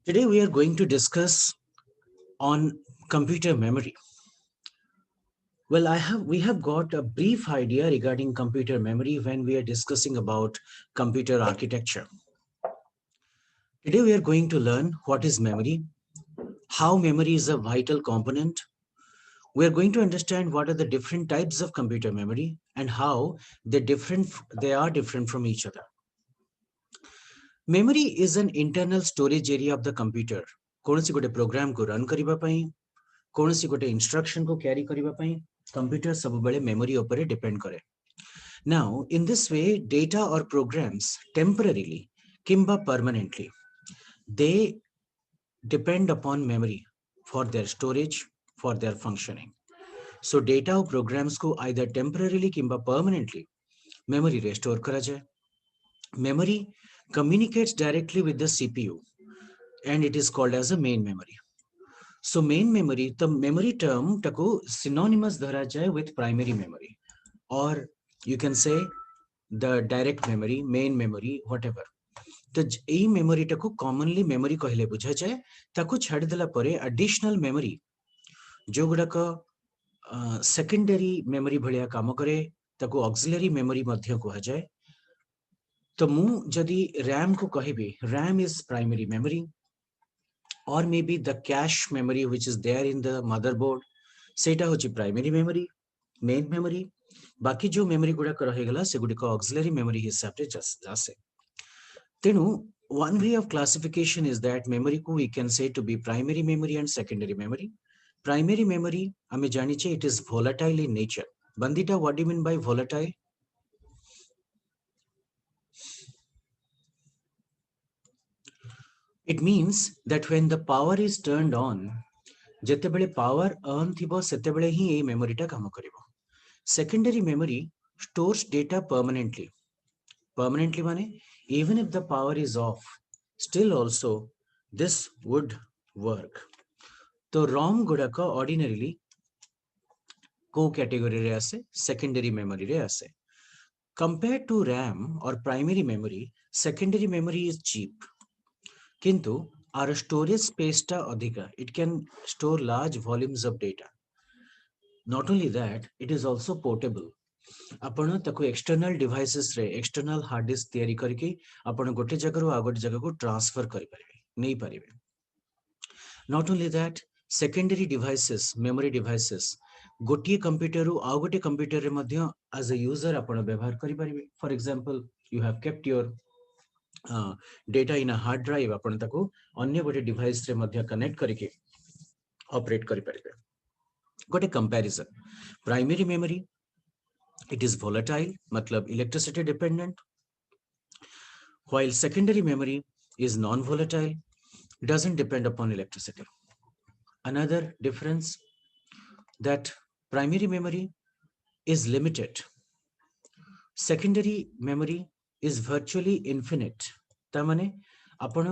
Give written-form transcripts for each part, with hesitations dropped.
Today we are going to discuss on computer memory. Well, we have got a brief idea regarding computer memory when we are discussing about computer architecture. Today we are going to learn what is memory, how memory is a vital component. We are going to understand what are the different types of computer memory and how they are different from each other. Memory is an internal storage area of the computer. कौन सी गोटे programme को run करिबा पई कौन सी गोटे instruction को carry करिबा पई कंप्यूटर सब बेले मेमोरी ऊपर डिपेंड करे. Now, in this way, data or programs temporarily, kimba permanently, they depend upon memory for their storage, for their functioning. So data or programs को either temporarily kimba permanently memory restore करा जाए. Memory communicates directly with the CPU and it is called as a main memory. So main memory, the memory term taku synonymous dhara jaye with primary memory, or you can say the direct memory, main memory, whatever. तो यही memory टाको commonly memory कहले बुझा जाए ताको छाड़ी देला परे एडिशनल मेमोरी जो गुडाक सेकेंडरी मेमोरी भलिया काम करे ताको ऑक्सिलरी मेमोरी मध्य कहा जाए. तो मु जदि रैम को कहबी RAM is primary memory or maybe the cache memory which is there in the motherboard सेटा होची प्राइमरी मेमोरी मेन मेमोरी बाकी जो मेमोरी गुडा रहीगला से गुडी को ऑक्सिलरी मेमोरी हिसाब से जासे. तेणु one way of classification is that memory को we can say to be primary memory and secondary memory. Primary memory हमें जानी चाहिए it is volatile in nature. Bandita, what do you mean by volatile? It means that when the power is turned on, ଯେତେବେଳେ power on ଥିବ ସେତେବେଳେ ହିଁ ଏଇ memoryଟା କାମ କରିବ. Secondary memory stores data permanently. Permanently माने even if the power is off, still also this would work. तो ROM गुड़ाक ordinarily को category रे आसे secondary memory रे आसे. Compared to RAM or primary memory, secondary memory is cheap. किंतु our storage space ta adhika. It can store large volumes of data. Not only that, it is also portable. आपण ताको external devices रे external hard disk तैयारी करके आपण गोटे जगह रो आ गोटे जगह को ट्रांसफर करि परिबे नहीं परिबे. Not only that, secondary devices, memory devices गोटे कंप्यूटर रो आ गोटे कंप्यूटर रे मध्य as a user आपण व्यवहार करि परिबे. For example, you have kept your data in a hard drive आपण ताको अन्य गोटे डिवाइस रे मध्य कनेक्ट करके ऑपरेट करि परिबे. गोटे comparison primary memory it is volatile मतलब electricity dependent, while secondary memory is non volatile, doesn't depend upon electricity. Another difference that primary memory is limited, secondary memory is virtually infinite. ता माने आपण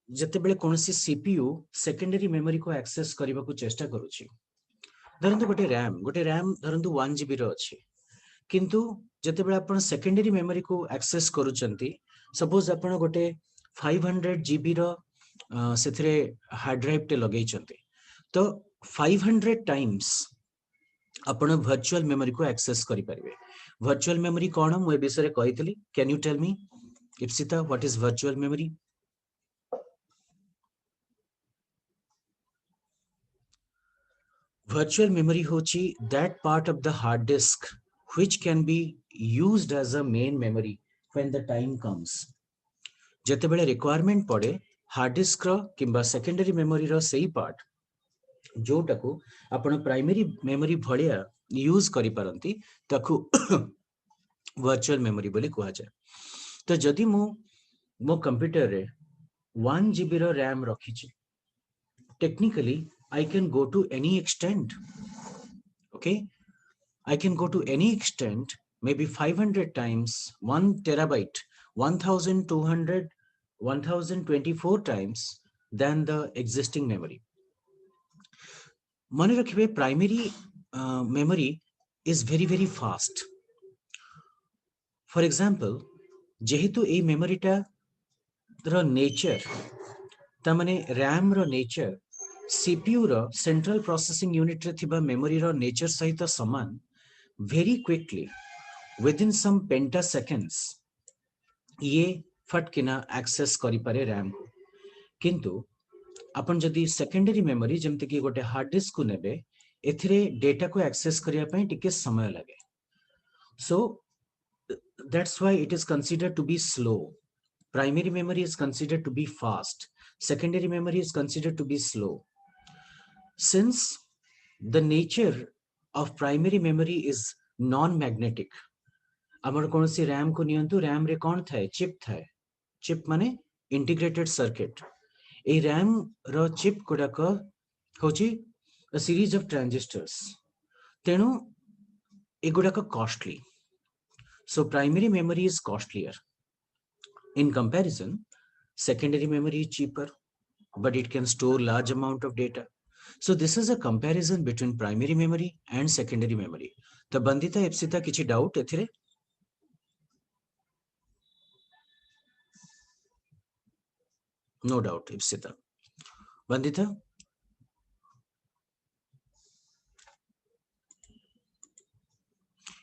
जेतेबेले कोनसी CPU secondary memory को access करबा को चेष्टा करूची. धरंतु गोटे रैम धरंतु 1 जीबी रो अछि किंतु जेतेबेले आपण सेकेंडरी मेमोरी को एक्सेस करूचंती सपोज आपण गोटे 500 जीबी रो सेथरे हार्ड ड्राइव ते लगेई चंती तो 500 टाइम्स आपण वर्चुअल मेमोरी को एक्सेस करि परिबे. वर्चुअल मेमोरी कोन मु ए विषय कहितली. Can you tell me Ipsita, what is virtual memory? Virtual memory hochi that part of the hard disk which can be used as a main memory when the time comes. जेतेबेले requirement पड़े hard disk रो किंबा secondary memory रो सही part जोटाको आपण primary memory भलिया use करि परंती ताकू virtual memory बोली कहा जाए. तो जदि मो कंप्यूटर रे 1 GB रो रैम रखिछि technically I can go to any extent. Okay, I can go to any extent, maybe 500 times 1 terabyte, 1200 1024 times than the existing memory. Mane rakhibe primary memory is very fast. For example, जेहेतु ए मेमोरीटा रो nature ता माने RAM रो nature CPU रो central processing unit रे थिबा memory रो nature सहित समान very quickly within some pentaseconds ये फटकिना access करि पारे RAM को किंतु अपन जदि सेकेंडरी मेमोरी जमते कि गोटे हार्ड डिस्क को नेबे एथिरे डेटा को एक्सेस करिया पई टिके समय लागे सो that's why it is considered to be slow. Primary memory is considered to be fast. Secondary memory is considered to be slow. Since the nature of primary memory is non-magnetic, amar konosi RAM ko niyantu RAM re kon thae chip mane integrated circuit a RAM ro chip gudaka hochi a series of transistors tenu egudaka costly, so primary memory is costlier. In comparison, secondary memory is cheaper, but it can store large amount of data. So this is a comparison between primary memory and secondary memory. तो बंदिता इप्सिता किछि doubt एथिरे? No doubt Ipsita. Bandita?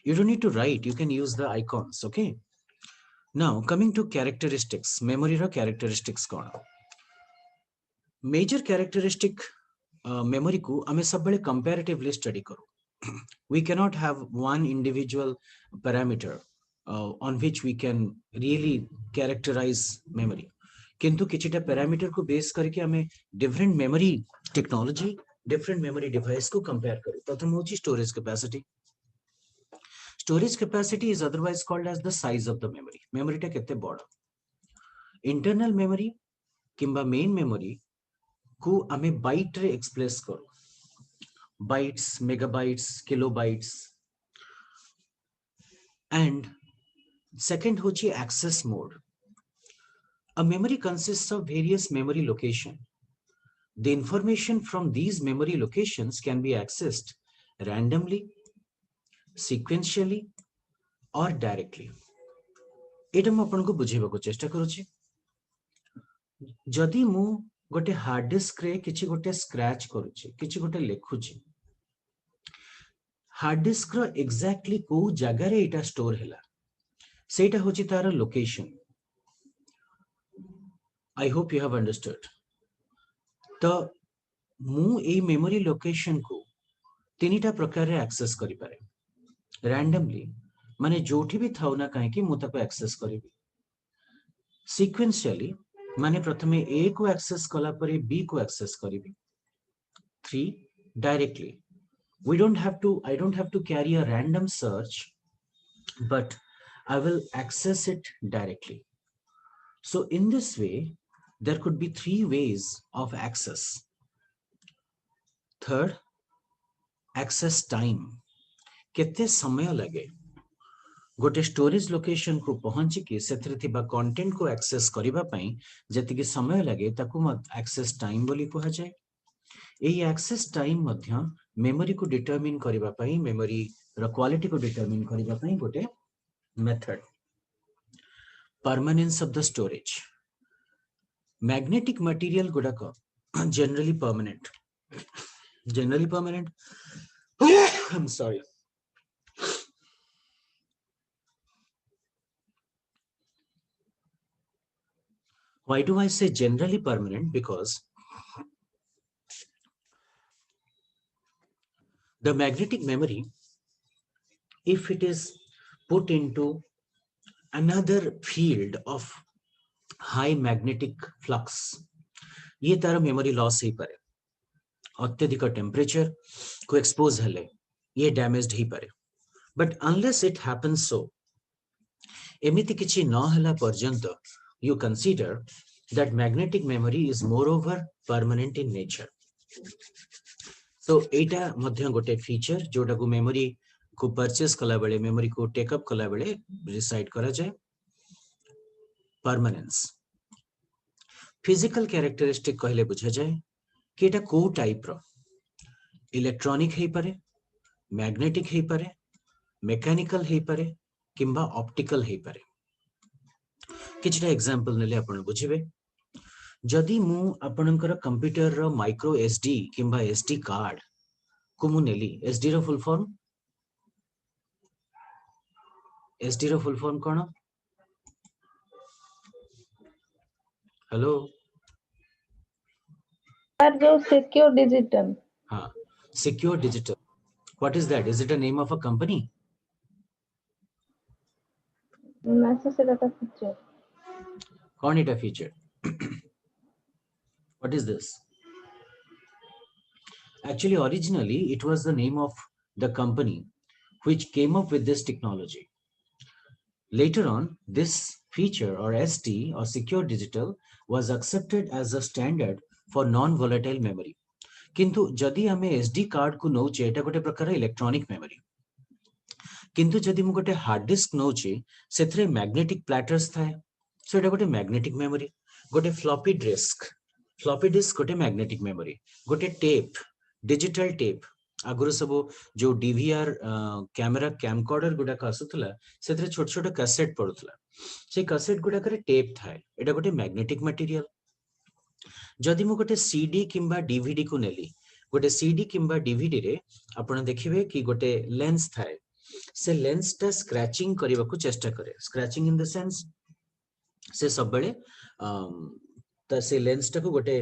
You don't need to write, you can use the icons, okay? Now coming to characteristics, memory ro characteristics cone? Major characteristic memory को हमें सब बड़े comparatively study करो. We cannot have one individual parameter on which we can really characterize memory. किंतु किछिटा parameter को base करके हमें different memory technology different memory device को कंपेयर करूं. प्रथम होची storage capacity. Storage capacity is otherwise called as the size of the memory. Memory टा केते बड़. इंटरनल मेमोरी किंबा मेन मेमोरी को हमें बाइट रे एक्सप्रेस करू. Bytes, megabytes, kilobytes, and second hochi access mode. A memory consists of various memory locations. The information from these memory locations can be accessed randomly, sequentially, or directly. एटा म आपन को बुझेबा को चेष्टा करूची. जदि मु गोटे हार्ड डिस्क रे किछि गोटे स्क्रैच करूची, किछि गोटे लेखुची, हार्ड डिस्क रो एग्जैक्टली को जगह रे एटा स्टोर हैला सेटा होची तार location. I hope you have understood. तो मु ए मेमोरी लोकेशन को तीनिटा प्रकार रे एक्सेस करि पारे. रैंडमली माने जोठी भी थाउ ना काहे कि मु ताको एक्सेस करिवि. सीक्वेंशियली माने प्रथमे ए को एक्सेस कला परे बी को एक्सेस करिवि. 3 directly. I don't have to carry a random search, but I will access it directly. So in this way, there could be 3 ways of access. Third, access time. केते समय लगे गोटे स्टोरेज लोकेशन को पहुंची के सेथरे थिबा content को access करिबा पई जति के समय लगे ताकू एक्सेस टाइम बोली कहा जाय. एई एक्सेस टाइम मध्य मेमोरी को डिटरमिन करिबा पई मेमोरी रो क्वालिटी को डिटरमिन करिबा पई गोटे method. Permanence of the storage. Magnetic material गुडा को generally permanent. I'm sorry. Why do I say generally permanent? Because the magnetic memory, if it is put into another field of high magnetic flux, ये तार memory loss ही पारे. अत्यधिक temperature को expose हेले ये damaged ही पारे. But unless it happens so एमिति किछि न हला पर्यंत you consider that magnetic memory is moreover permanent in nature. So एटा मध्य गोटे फीचर जोटा को मेमोरी को परचेस कला बेले मेमोरी को टेक अप कला बेले रिसाइड करा जाय. परमानेंस. फिजिकल कैरेक्टरिस्टिक कहले बुझा जाय कि एटा को टाइप रो. इलेक्ट्रॉनिक हे पारे, मैग्नेटिक हे पारे, मेकानिकल हे पारे किंबा ऑप्टिकल हे पारे. किछटा एग्जांपल नेले आपण बुझिबे. जदि मु आपणकर कंप्यूटर रो माइक्रो एसडी किंबा एसडी कार्ड को मु नेली एसडी रो फुल फॉर्म कोन हेलो That जो secure digital. हाँ secure digital. What is that? Is it a name of a company? Necessary feature. कौन इटा feature? What is this? Actually, originally, it was the name of the company which came up with this technology. Later on, this feature or SD or secure digital was accepted as a standard for non-volatile memory. किंतु जदि आमे SD card को नौचे एटा गोटे प्रकार electronic memory किंतु जदि मु गोटे हार्ड डिस्क नौचे सेथरे मैग्नेटिक प्लैटर्स थाए सो एटा गोटे मैग्नेटिक मेमोरी गोटे फ्लॉपी डिस्क गोटे मैग्नेटिक मेमोरी गोटे टेप डिजिटल टेप आगुर सब जो डीवीआर कैमेरा कैमकॉर्डर गुडा आसुला सेथरे छोट छोट कैसेट पड़ुला से कैसेट गुडा करे टेप थाए एटा गोटे मैग्नेटिक मटेरियल जदि मु गोटे सीडी किंबा डीवीडी को नेली गोटे सीडी किंबा डीवीडी रे आपण देखिबे कि गोटे लेंस थाए से लेंस टा स्क्रैचिंग करबा को चेष्टा करे स्क्रैचिंग इन द सेंस से सब बेले त से लेंस टा को गोटे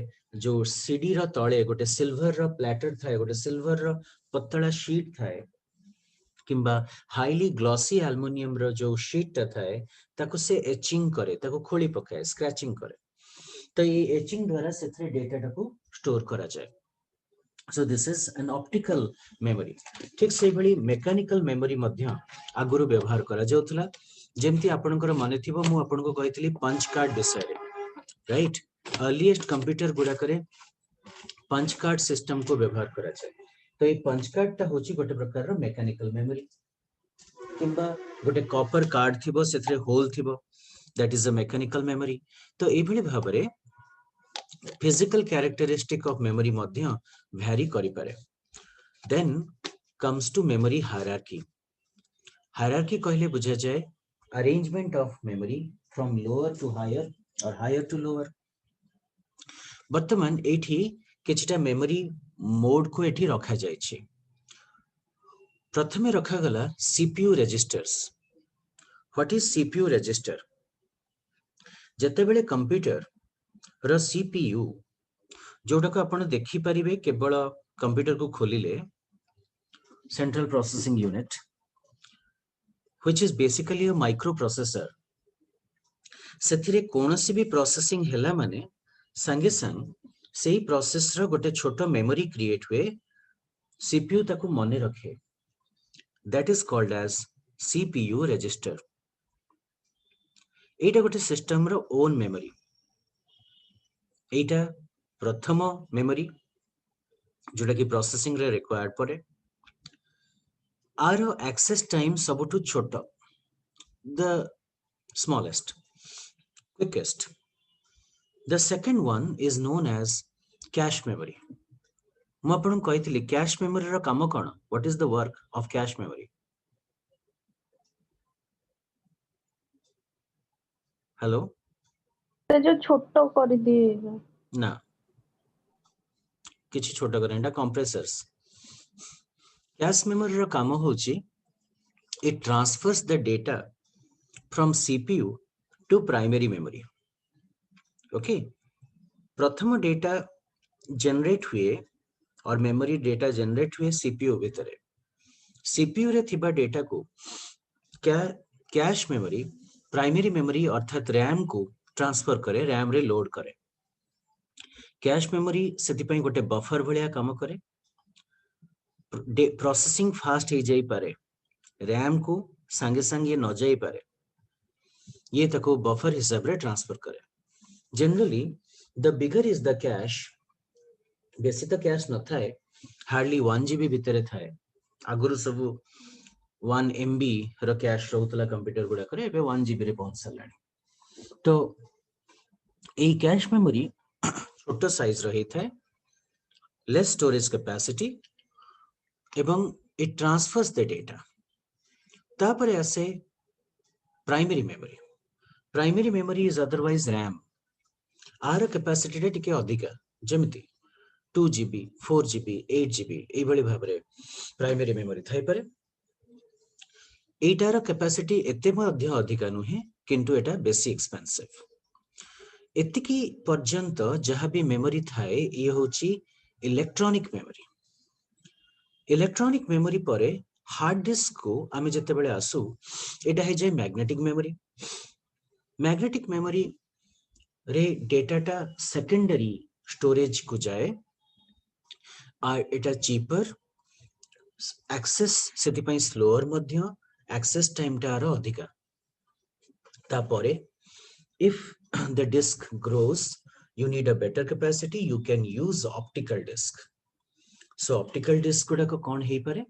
जो सीडी रो तळे गोटे सिल्वर रो प्लैटर थाए गोटे सिल्वर रो पतला शीट थाए किंबा हाईली ग्लॉसी एल्युमिनियम रो जो शीट टा थाए ताको से एचिंग करे ताको खोली पकाए स्क्रैचिंग करे तो ये एचिंग द्वारा सेथरे डेटा टा को स्टोर करा जाए so this is an optical memory ठीक से बड़ी मेकानिकल मेमोरी मध्य आगुरु व्यवहार करा जाउथला जेमति आपनकर माने थिबो मु आपनको कहितली पंच कार्ड विषय रे राइट अर्लीएस्ट कंप्यूटर गुडा करे पंच कार्ड सिस्टम को व्यवहार करा जाए तो ये पंच कार्ड ता होची गोटे प्रकार रो मेकानिकल मेमोरी किंबा गोटे कॉपर कार्ड थिबो सेथरे होल थिबो that is a mechanical memory तो ए भली भाबरे physical characteristic of memory madhya vary kari pare then comes to memory hierarchy कहले बुझा जाए arrangement of memory from lower to higher or higher to lower वर्तमान एठी किछटा मेमोरी मोड को एठी रखा जाय छी प्रथमे रखा गला CPU registers what is CPU register जते बेले कंप्यूटर र सीपीयू जोटा को आपण देखि परिबे केवल कंप्यूटर को खोलिले central processing unit which is basically a microprocessor सेथिरे कोनोसी भी प्रोसेसिंग हैला माने संगे संग सेही प्रोसेस रो गोटे छोटो मेमोरी क्रिएट हुए सीपीयू ताको मने रखे that is called as CPU register एटा गोटे सिस्टम रो ओन मेमोरी एटा प्रथम मेमोरी जोटा कि प्रोसेसिंग रे रिक्वायर्ड पड़े आरो एक्सेस टाइम सबुठु छोटो the smallest quickest the second one is known as cache memory मु आपन कहितली कैश मेमोरी रो काम कोन what is the work of cache memory हेलो से जो छोटो कर दिए ना किछि छोटो करेंडा कंप्रेसर्स कैश मेमोरी रो काम होची it transfers the data from CPU to primary memory okay प्रथम डेटा जनरेट हुए और मेमोरी डेटा जनरेट हुए सीपीयू भितरे सीपीयू रे थिबा डेटा को कैश मेमोरी प्राइमरी मेमोरी अर्थात रैम को ट्रांसफर करे रैम रे लोड करे कैश मेमोरी सेति पई गोटे बफर भलिया काम करे प्रोसेसिंग फास्ट हो जाई पारे रैम को संगे संगे न जाई पारे ये तको बफर हिसाब रे ट्रांसफर करे generally the bigger is the cash बेसी तो कैश न थाए हार्डली 1 जीबी भितरे थाए आगुरु सब 1 एमबी रो कैश रहउतला कंप्यूटर गुडा करे एबे 1 जीबी रे पहुंच सलानी तो ए कैश मेमोरी छोटो साइज रही थाए लेस स्टोरेज कैपेसिटी एवं इट ट्रांसफर्स द डेटा तापरे आसे primary memory is otherwise RAM आर कैपेसिटी रे टिके अधिका जेमिति 2 GB 4 GB 8 GB एई भली भाबरे प्राइमरी मेमोरी थाई पारे एटार कैपेसिटी एते मध्य अधिका नुहे किंतु एटा बेसी एक्सपेंसिव एतिकी पर्यंत जहाँ भी मेमोरी थाए ये होची इलेक्ट्रॉनिक मेमोरी परे हार्ड डिस्क को आमे जते बेले आसु एटा हे जाय मैग्नेटिक मेमोरी रे डेटाटा सेकेंडरी स्टोरेज को जाए आ एटा चीपर एक्सेस सेति पई स्लोअर मध्य एक्सेस टाइम टार अधिका तापरे if the disk grows you need a better capacity you can use optical disk so optical disk गुडा को कौन हे पारे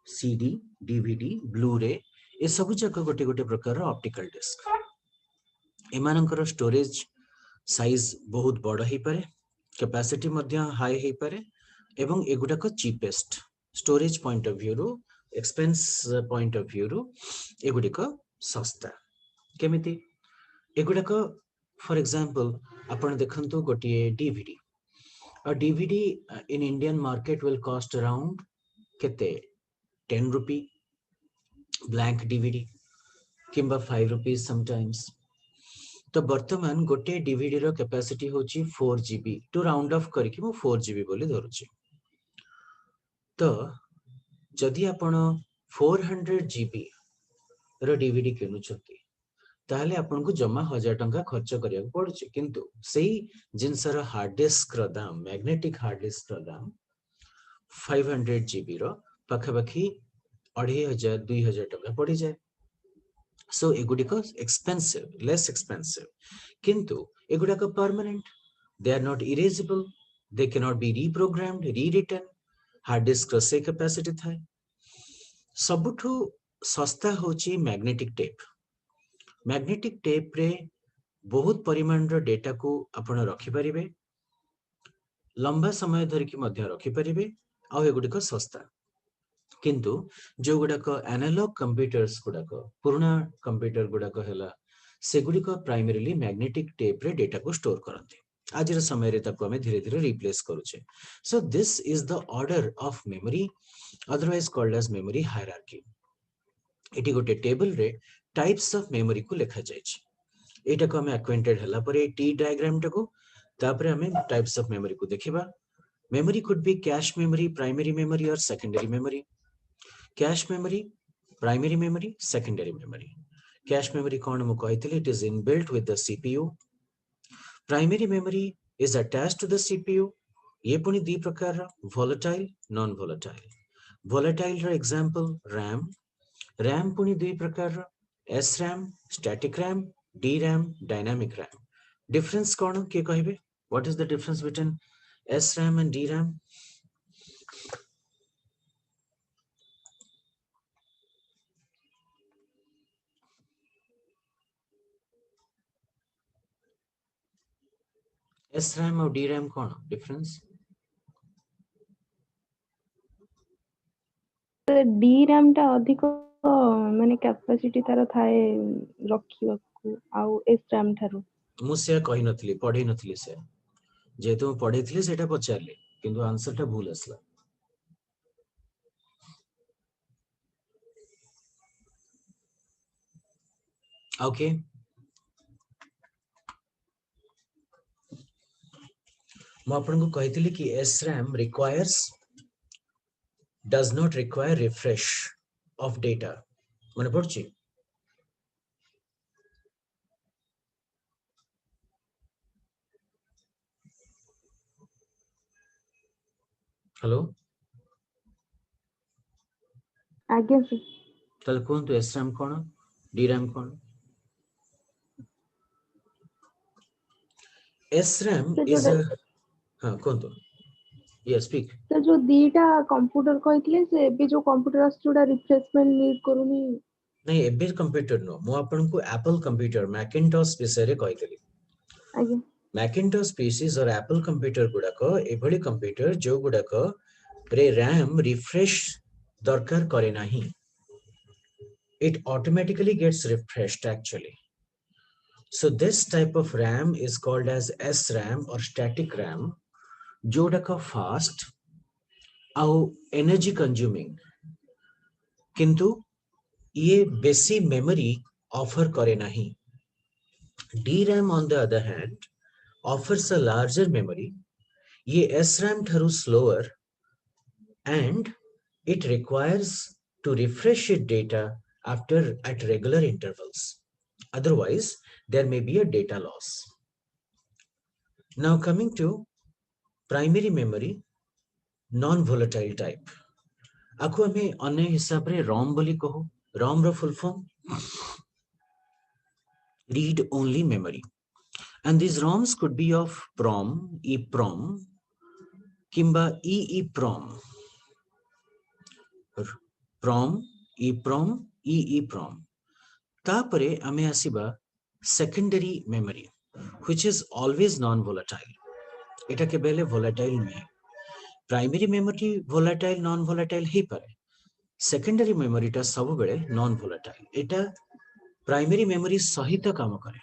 CD DVD Blu-ray ए सब जक गोटे गोटे प्रकार ऑप्टिकल डिस्क एमानकर स्टोरेज साइज बहुत बड़ हे पारे कैपेसिटी मध्य हाई हे पारे एवं एगुडा को cheapest storage point of view रो एक्सपेंस पॉइंट ऑफ व्यू रो एगुडी को सस्ता केमिति एगुडा को फॉर एग्जांपल आपण देखंतु गोटिए DVD a DVD in Indian market will cost around kete 10 rupee blank DVD किंबा 5 rupees sometimes तो वर्तमान गोटे DVD रो कैपेसिटी होची 4 GB टू राउंड ऑफ करके मु 4 GB बोली धरुची तो जदि आपण 400 GB रो DVD किनुछती ताहले आपन को जमा 1000 टंका खर्च करिया पड़ुची किंतु सेही जिनसर हार्ड डिस्क रो दाम मैग्नेटिक हार्ड डिस्क रो दाम 500 GB रो पखबखी 2500 2000 टंका पड़ी जाए सो एगुडी को एक्सपेंसिव लेस एक्सपेंसिव किंतु एगुडा को permanent they are not erasable they can not be reprogrammed rewritten hard disk रो से कैपेसिटी थाए सबुठु सस्ता होची मैग्नेटिक टेप रे बहुत परिमाण रो डेटा को आपण रखि परिबे लंबा समय धरि कि मध्य रखि परिबे आ एगुडी को सस्ता किंतु जो गुडा को एनालॉग कंप्यूटर्स गुडा को पुराना कंप्यूटर गुडा को हैला सेगुडी को प्राइमरीली मैग्नेटिक टेप रे डेटा को स्टोर करंती आज रे समय रे ताको हमें धीरे धीरे रिप्लेस करूचे so this is the order of memory otherwise called as memory hierarchy एटी गोटे टेबल रे टाइप्स ऑफ मेमोरी को लिखा जायछि एटा को हमें एक्वेंटेड हला परे टी डायग्राम टाको तापरे हमें टाइप्स ऑफ मेमोरी को देखिबा memory could be cache memory primary memory और secondary memory cache memory primary memory secondary memory cache memory कोन मु कहितले it is inbuilt with the CPU primary memory is attached to the CPU ये पुनी दी प्रकार वोलेटाइल नॉन वोलेटाइल रो example RAM पुनी दुई प्रकार S RAM static RAM D RAM dynamic RAM difference कौन के कहिबे what is the difference between S RAM and D RAM S RAM और डी रैम कौन डिफरेंस डी रैम टा अधिक माने कैपेसिटी तार थाए रखिବାକୁ आउ एस रैम थारु मुझे कही नथली पढ़ी नथली से जेतु पढ़ी थली सेटा पचारले किंतु आंसर टा भूल असला ओके मु आपन को कहितली कि S RAM requires does not require refresh of data मन पड़छि हेलो आगे से तल कोन तो S RAM cone D RAM cone S RAM is हां कोन तो यस स्पीक तो जो दीटा कंप्यूटर कहथिले से एबे जो कंप्यूटर आछुडा रिफ्रेशमेंट नीड करूनी नहीं एबे कंप्यूटर नो मु आपन को एप्पल कंप्यूटर मैकिन्टॉश विषय रे कहितली आगे मैकिन्टॉश पीसीज और एप्पल कंप्यूटर गुडा को एभली कंप्यूटर जो गुडा को रे रैम रिफ्रेश दरकार करे नाही it automatically gets refreshed actually So this type of RAM is called as SRAM or static RAM, जोड़ाक fast आउ energy consuming, किंतु ये बेसी memory offer करे नहीं. DRAM on the other hand offers a larger memory. ये SRAM Tharu slower and it requires to refresh its data after at regular intervals. Otherwise, there may be a data loss. Now coming to primary memory, non-volatile type. आखु हमें अन्य हिसाब रे ROM बोली कहो. ROM row full form read only memory, and these ROMs could be of PROM, EEPROM, kimba EEPROM. PROM, EEPROM, EEPROM. तापरे आमे आसीबा secondary memory, which is always non-volatile. Etah केबेले volatile नुहे. Primary memory volatile, non-volatile ही पारे. Secondary memory टा सब बेले non-volatile. एटा primary memory सहित काम करे.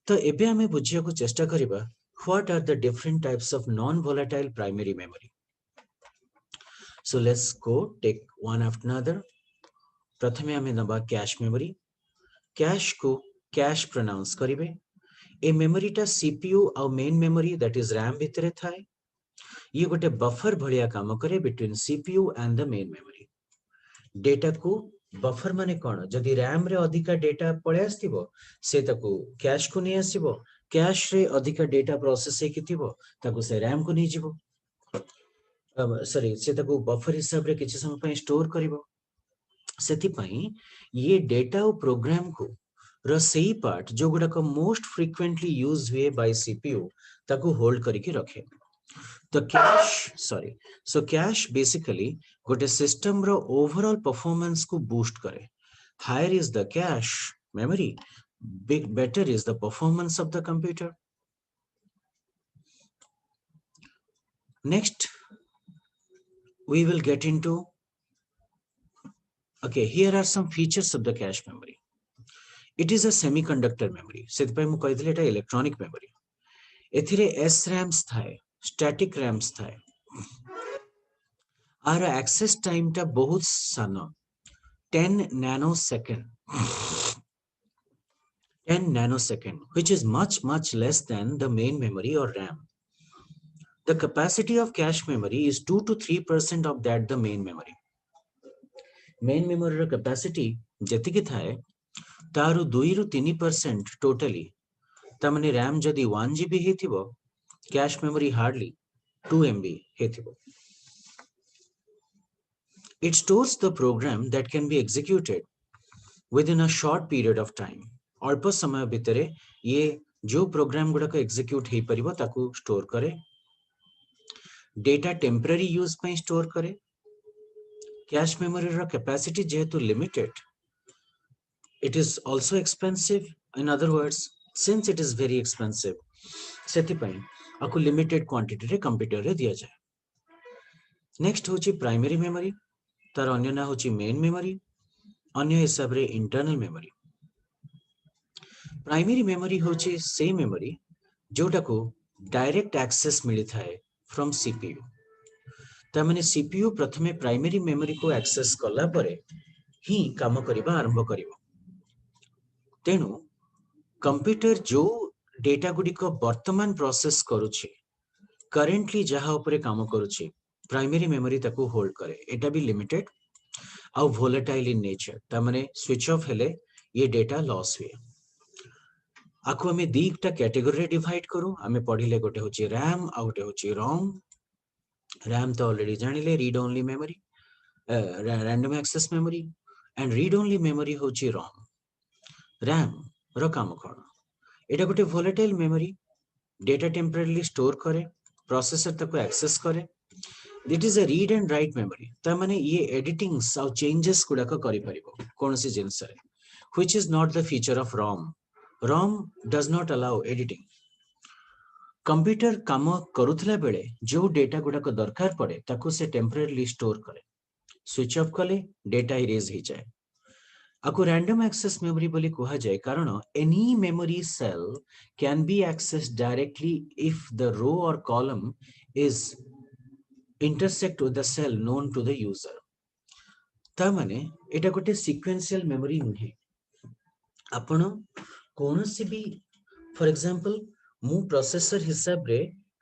तो एबे आमे बुझिया को चेष्टा करिबा what are the different types of non-volatile primary memory. So let's go take one after another. प्रथमे आमे नबा cache memory. Cache को cache pronounce करिबे. ए मेमोरी टा CPU और main memory that is RAM भितरे थाए. ये गोटे बफर भलिया काम करे between CPU and the main memory. Data को बफर माने कोन, जदि RAM रे अधिका डेटा पळे आस्तिबो से ताकू कैश को नै आसीबो. कैश रे अधिका डेटा प्रोसेस हे किथिबो ताकू से RAM को नै जिवो. सॉरी से ताकू बफर हिसाब रे किछि समय पय स्टोर करिवो. सेति पई ये डेटा और प्रोग्राम को रसेई पार्ट जो गुडा को मोस्ट फ्रीक्वेंटली यूज हुए बाय सीपीयू ताकू होल्ड करके रखे. तो कैश बेसिकली गोटे सिस्टम रो ओवरऑल परफॉर्मेंस को बूस्ट करे. Higher is the cache memory, better is the performance of the computer. Next we will get into, okay, here are some features of the cache memory. It is a semiconductor memory. सेतपय मु कहितले एटा electronic memory. एथिरे SRAMs थाए, static RAMs थाए. Are access time टा बहुत सानो, 10 nanosecond. 10 nanosecond, which is much less than the main memory or RAM. The capacity of cache memory is 2 to 3% of that the main memory. Main memory ro capacity जेतिकी थाए तारु 2 ରୁ 3% totally. तमने RAM जदि 1 GB हेथिबो, cache memory hardly 2 MB हेथिबो. It stores the program that can be executed within a short period of time. अल्प समय भितरे ये जो प्रोग्राम गुडा को एग्जीक्यूट हे परिबो ताकू स्टोर करे. डेटा टेम्पररी यूज पे स्टोर करे. कैश मेमोरी रो कैपेसिटी जेहेतु limited, it is also expensive. In other words, since it is very expensive, सेति पई आकु लिमिटेड क्वांटिटी रे कंप्यूटर रे दिया जाय. नेक्स्ट होची प्राइमरी मेमोरी. तार अन्य ना होची मेन मेमोरी, अन्य हिसाब रे इंटरनल मेमोरी. प्राइमरी मेमोरी होची से मेमोरी जोटा को डायरेक्ट एक्सेस मिली थाए फ्रॉम सीपीयू. तामाने सीपीयू प्रथमे प्राइमरी मेमोरी को एक्सेस कला परे ही काम करिबा आरंभ करिवो. तेनु कंप्यूटर जो डेटा गुडी को वर्तमान प्रोसेस करूची, करेंटली जहा ऊपर काम करूची, प्राइमरी मेमोरी ताकू होल्ड करे. एटा भी लिमिटेड आउ वोलेटाइल इन नेचर. तामाने स्विच ऑफ हेले ये डेटा लॉस हुए. आखु हमें दीटा कैटेगरी रे डिवाइड करू. हमें पढ़िले गोटे होची रैम आ गोटे होची रोम. रैम तो ऑलरेडी जानिले, read only memory, random access memory, and read only memory होची रोम. रैम रो काम कोन, एटा गोटे volatile memory. Data temporarily store करे, प्रोसेसर तको एक्सेस करे. It is a read and write memory. ता माने ये एडिटिंग्स आ चेंजेस गुडा को करि परिबो कोनसी जिंस रे, which is not the feature of ROM. ROM does not allow editing. Computer काम करूथला बेले जो डेटा गुडा को दरकार पड़े ताकू से टेम्पररीली स्टोर करे. स्विच ऑफ कले डेटा इरेज हो जाए. आको रैंडम एक्सेस मेमोरी बोली कहा जाए कारण any memory cell can be access directly if the row or column is intersect with the cell known to the user. ता माने एटा गोटे सीक्वेंशियल मेमोरी नुहे आपण कोनोसी भी फॉर एग्जांपल मु प्रोसेसर हिसाब रे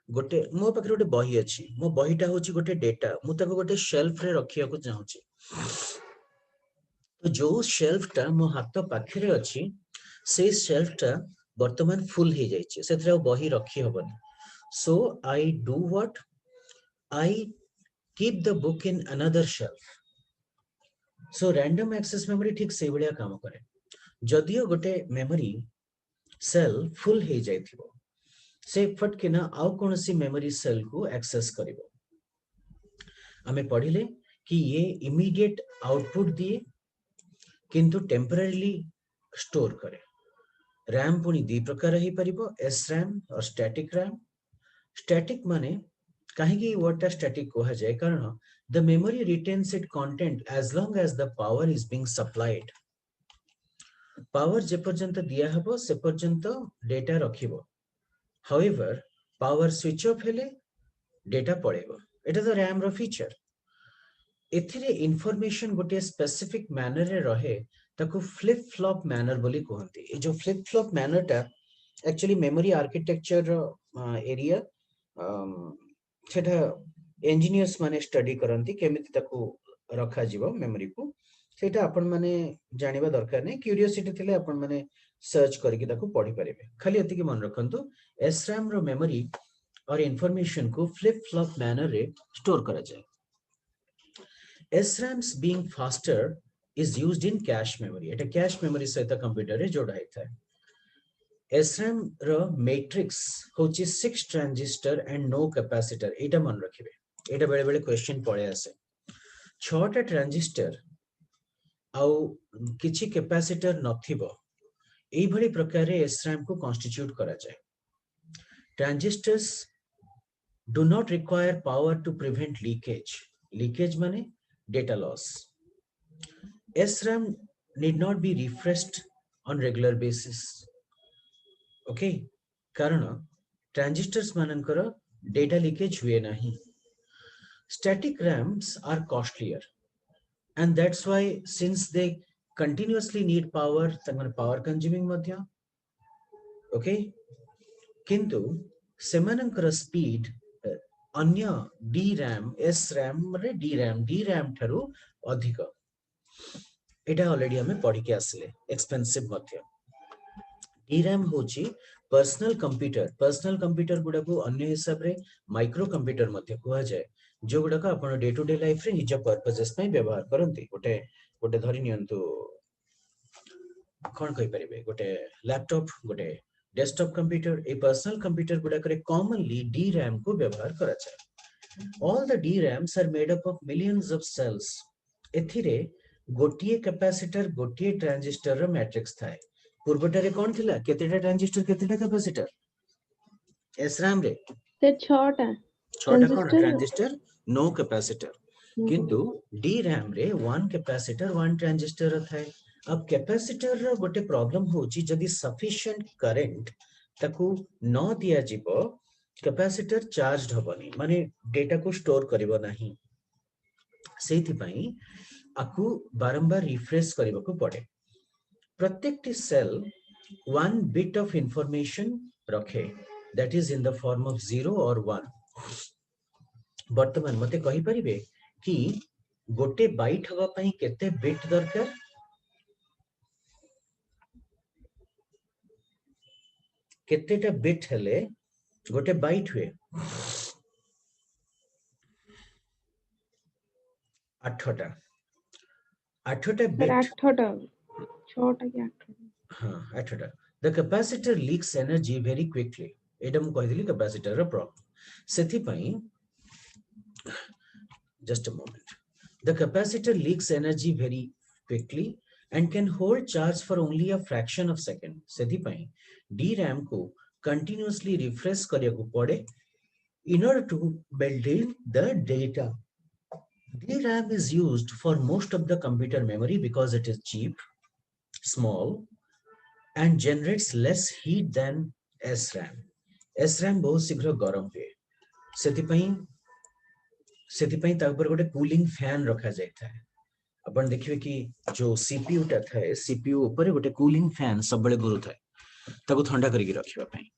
गोटे मो पाखे गोटे बही अछि मो बहीटा होची गोटे डेटा मु ताको गोटे शेल्फ रे रखिया को चाहूची तो जो शेल्फ टा मो हाथ पाखे अछि से शेल्फ टा वर्तमान फुल हे जाइछे सेथरे बही रखी हबनी so I do what I keep the book in another shelf. So random access memory ठीक से भलिया काम करे जदियो गोटे मेमोरी सेल फुल हे जाइथिबो से फट के ना आउ कोनसी मेमोरी सेल को एक्सेस करिवो हमें पढ़िले कि ये इमीडिएट आउटपुट दिए किंतु टेम्परेरीली स्टोर करे रैम पुनी दी प्रकार ही परिबो एस रैम और स्टैटिक रैम स्टैटिक माने कहीं वर्ड स्टैटिक कहा जाए कारण the memory retains its content as long as the power is being supplied. Power जे पर्यंत दिया हबो से पर्यंत डेटा रखिबो however power switch off हेले डेटा पळेबो एटा तो रैम रो फीचर एथिरे इंफॉर्मेशन गोटे स्पेसिफिक मैनर रे रहे ताको फ्लिप फ्लॉप मैनर बोली कहंती ए जो फ्लिप फ्लॉप मैनर टा एक्चुअली मेमोरी आर्किटेक्चर एरिया सेटा इंजीनियर्स माने स्टडी करंती केमिति ताको रखा जीवो मेमोरी को सेटा आपण माने जानिबा दरकार नै क्यूरियोसिटी थिले आपण माने सर्च करके ताको पढी परिबे खाली एति के मन रखंतु एसरैम रो मेमोरी और इंफॉर्मेशन को फ्लिप फ्लॉप मैनर रे स्टोर करा जाय SRAMs being faster is used in cache memory एटा कैश मेमोरी सहित कंप्यूटर रे जोड़ा है था एसरैम रो मैट्रिक्स होची 6 ट्रांजिस्टर एंड नो कैपेसिटर एटा मन रखिबे एटा बेले बेले क्वेश्चन पळे आसे 6टा ट्रांजिस्टर आउ किछि कैपेसिटर नथिबो एई भली प्रकार रे एसरैम को कॉन्स्टिट्यूट करा जाय transistors do not require power to prevent leakage leakage माने data loss SRAM need not be refreshed on regular basis. Okay, कारण transistors मानकर data leakage हुए नहीं. Static RAMs are costlier, and that's why since they continuously need power, तंगन power consuming Madhya. Okay, किंतु सेमानकर speed अन्य DRAM, SRAM रे DRAM ठारू अधिक. एटा already हमें पढ़ी के आसले एक्सपेंसिव मध्य DRAM होची पर्सनल कंप्यूटर गुडा को अन्य हिसाब रे माइक्रो कंप्यूटर मध्य कहा जाए जो गुडा को अपन डे टू डे लाइफ रे निज पर्पसेस पई व्यवहार करंती गोटे गोटे धरि नियंतु कोन कहि परिबे गोटे लैपटॉप गोटे डेस्कटॉप कंप्यूटर ए पर्सनल कंप्यूटर गुडा करे कॉमनली DRAM को व्यवहार करा जाए all the DRAMs are made up of millions of cells एथिरे गोटिए कैपेसिटर गोटिए ट्रांजिस्टर रो मैट्रिक्स थाए पूर्वटारे कोन थिला केतेटा ट्रांजिस्टर केतेटा कैपेसिटर एसराम रे ते 6टा कोन ट्रांजिस्टर नो कैपेसिटर किंतु डी रैम रे 1 कैपेसिटर 1 ट्रांजिस्टर थाए अब कैपेसिटर रो गोटे प्रॉब्लम होची जदी सफिशिएंट करंट ताकू न दिया जिवो कैपेसिटर चार्जड हबनी माने डेटा को स्टोर करिवो नाही सेथि पई आकु बारंबार रिफ्रेश करने को पड़े प्रत्येक सेल 1 बिट ऑफ इंफॉर्मेशन रखे that is in the form of 0 और 1 वर्तमान मते कहि परिबे कि गोटे बाइट हवा पई केते बिट दरकार केतेटा बिट हेले गोटे बाइट हुए 8टा 8टा बिट 8टा 6टा कि 8टा हां 8टा the capacitor leaks energy very quickly एडा मु कहि दिली कैपेसिटर रो प्रॉब्लम सेथि पई just a moment the capacitor leaks energy very quickly and can hold charge for only a fraction of second सेथि पई DRAM को continuously refresh करिया को पड़े in order to maintain the data DRAM is used for most of the computer memory because it is cheap small and generates less heat than SRAM. SRAM बहुत शीघ्र गरम हुए सेतिपई सेतिपई ता ऊपर गोटे कूलिंग फैन रखा जायଥାଏ आपण देखिबे कि जो सीपीयू टा थाए सीपीयू ऊपर गोटे कूलिंग फैन सब बेले घुरु थाए ताको ठंडा करके रखिबा पई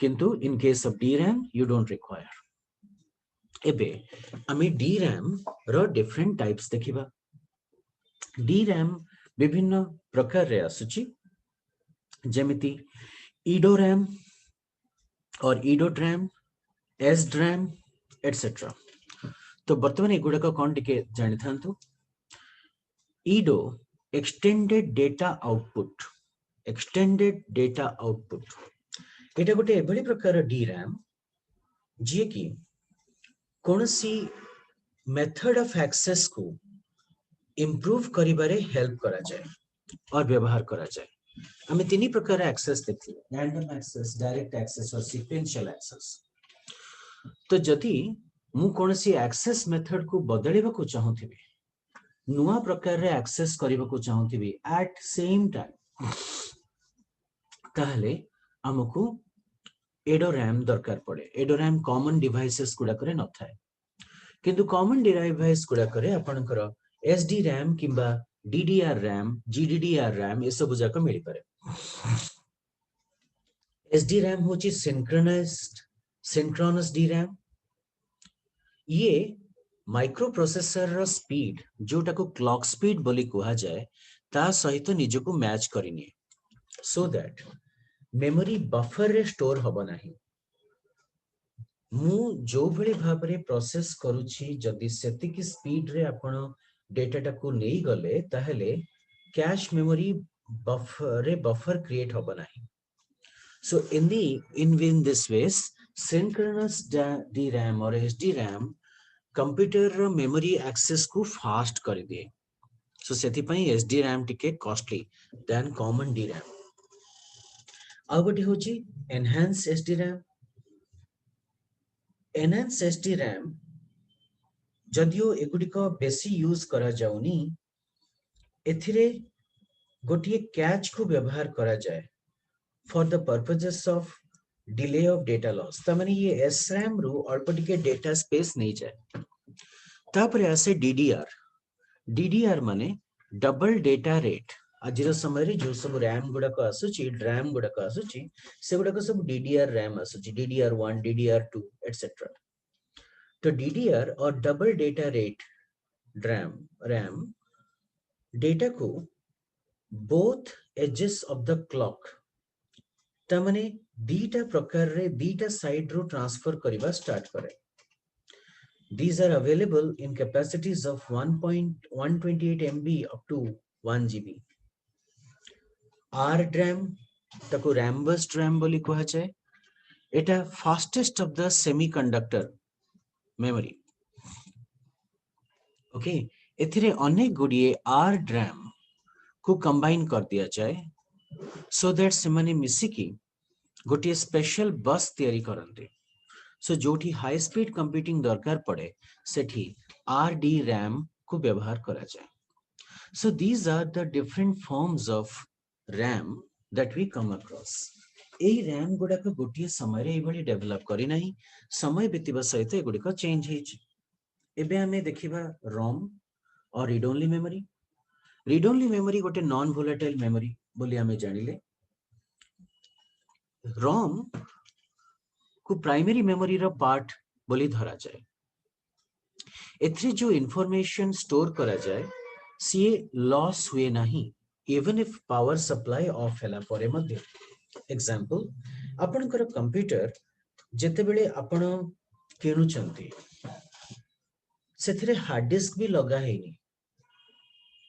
किंतु in case of DRAM you don't require एबे आमे DRAM रो डिफरेंट टाइप्स देखिबा DRAM विभिन्न प्रकार रे आसुची जेमिति EDORAM और EDODRAM SDRAM एटसेट्रा तो वर्तमान एगुड़ा कौन टिके जानी थांतु EDO एक्सटेंडेड डेटा आउटपुट एटा गोटे एभली प्रकार DRAM जे कि कोनसी मेथड ऑफ एक्सेस को इम्प्रूव करिबारे हेल्प करा जाए और व्यवहार करा जाए आमे तीन प्रकार एक्सेस देखि रैंडम एक्सेस डायरेक्ट एक्सेस और सीक्वेंशियल एक्सेस तो जदि मु कोनसी एक्सेस मेथड को बदलिबा को चाहूथिबी नुआ प्रकार रे एक्सेस करिबा को चाहूथिबी एट सेम टाइम ताहले हमकु एडोरैम दरकार पड़े एडोरैम कॉमन डिवाइसेस गुडा करे न थाए किंतु कॉमन डिवाइस गुडा करे आपनकर एसडी रैम किंबा डीडीआर रैम जीडीडीआर रैम ए सब जाक मिली पारे एसडी रैम होची सिंक्रोनस डी रैम ये माइक्रो प्रोसेसर रो स्पीड जोटा को क्लॉक स्पीड बोली कहा जाए ता सहित निजको मैच करिनी सो दैट मेमोरी बफर रे स्टोर हबो नाही मु जो भली भाबरे प्रोसेस करूची जदि सेति की स्पीड रे आपण डेटा टा को नै गले ताहले कैश मेमोरी बफर क्रिएट हबो नाही सो in this ways synchronous DRAM और SDRAM कंप्यूटर रो मेमोरी एक्सेस को फास्ट कर दिए सो सेति पई SDRAM टिके कॉस्टली देन कॉमन DRAM आ गोटे होची एनहांस SDRAM जदियो एगुडी को बेसी यूज करा जाउनी एथिरे गोटिए कैच को व्यवहार करा जाए for the purposes of delay of data loss तमाने ये SRAM रो अल्प टिके डेटा स्पेस नहीं जाए तापरे आसे DDR माने डबल डेटा रेट आजिर समय रे जो सब रैम गुडा को आसुची रैम गुडा को आसुची से गुडा को सब DDR रैम आसुची DDR1 DDR2 एटसेट्रा तो DDR or double data rate RAM data को both edges of the clock तमाने दीटा प्रकार रे दीटा साइड रो ट्रांसफर करिबा स्टार्ट करे These are available in capacities of 1.128 MB up to 1 GB. RDRAM ताको रैम्बस्ट रैम बोली कहा जाए एटा fastest of the semiconductor memory okay एथिरे अनेक गुडिए RDRAM को कंबाइन कर दिया जाए सो दैट सेमाने मिसिकी गोटिए स्पेशल बस तयारी करंते सो जोठी हाई स्पीड कंप्यूटिंग दरकार पड़े सेठी RDRAM को व्यवहार करा जाए so these are the different forms of RAM that we come across एई RAM गुडा को गोटिए समय रे एभली डेवलप करी नाही समय बितिबा सहित एगुडी को चेंज हेछि एबे हमें देखिबा ROM और रीड ओनली मेमोरी गोटे नॉन वोलेटाइल मेमोरी बोली हमें जानिले ROM को प्राइमरी मेमोरी रो पार्ट बोली धरा जाए एथरे जो इंफॉर्मेशन स्टोर करा जाए सी लॉस हुए नहीं even if power supply of हैला परे मध्ये एग्जांपल आपनकर कंप्यूटर जेते बेले आपण किनुचंती सेथरे हार्ड डिस्क भी लगा हेनी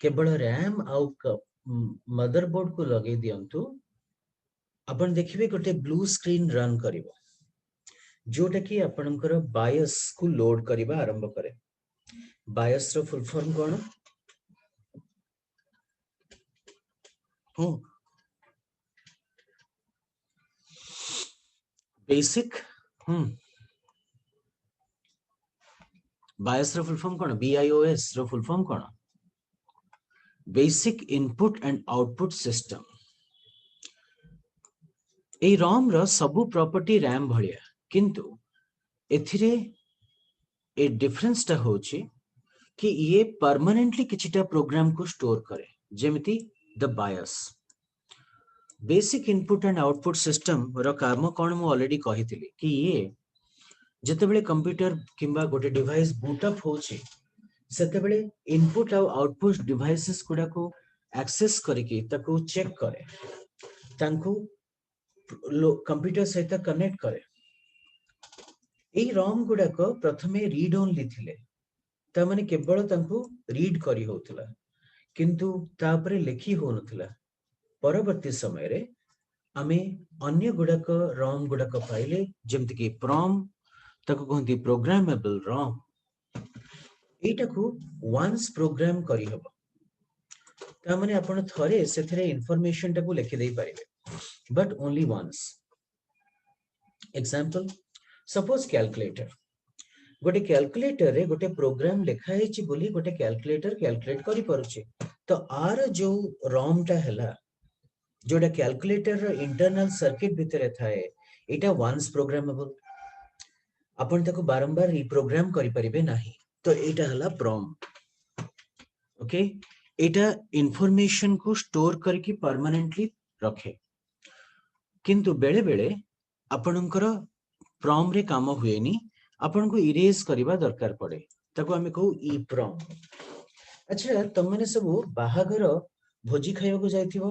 केवल रैम आउ मदरबोर्ड को लगे दियंतु आपण देखिबे गोटे ब्लू स्क्रीन रन करिवो जोटा कि आपनकर बायस को लोड करिबा आरंभ करे बायस रो फुल फॉर्म कोन बेसिक बायस रो फुल फॉर्म कोन BIOS रो फुल फॉर्म कोन basic input and output system ए रॉम रो सबु प्रॉपर्टी रैम भलिया किंतु एथिरे ए डिफरेंस टा होची कि ये परमानेंटली किछिटा प्रोग्राम को स्टोर करे जेमिति the BIOS basic input and output system रो काम कोन मु ऑलरेडी कहितली कि ये जतेबेले कंप्यूटर किंबा गोटे डिवाइस बूट अप होची सेतेबेले इनपुट और आउटपुट डिवाइसेस गुडा को एक्सेस करके ताको चेक करे तांको कंप्यूटर सहित कनेक्ट करे एई रॉम गुडा को प्रथमे रीड ओनली थिले ता माने केवल तांको रीड करी होतला किंतु तापरे लिखि होनथला परवर्ती समय रे आमे अन्य गुडक रॉम गुडक पाइले जेमति कि प्रॉम ताको कहंती प्रोग्रामेबल रॉम एटा को वंस प्रोग्राम करी हबो ता माने आपण थरे सेथरे इंफॉर्मेशन टाको लिखि देई परिबे but only once example suppose calculator गोटे कैलकुलेटर रे गोटे प्रोग्राम लिखा हेची बोली गोटे कैलकुलेटर कैलकुलेट करि परुचे तो आर जो रॉम टा हला जोटा कैलकुलेटर रो इंटरनल सर्किट भितरे थाए एटा वंस प्रोग्रामेबल आपण ताको बारंबार रिप्रोग्राम करि परिबे नाही तो एटा हला प्रॉम ओके एटा इंफॉर्मेशन को स्टोर करके परमानेंटली रखे किंतु बेले बेले आपणकर प्रॉम रे काम हुएनी आपन को इरेज करबा दरकार पड़े ताको हमें कहू ई प्रॉम अच्छा तुम माने सब बाहागर भोजी खाइबा को जाइथिबो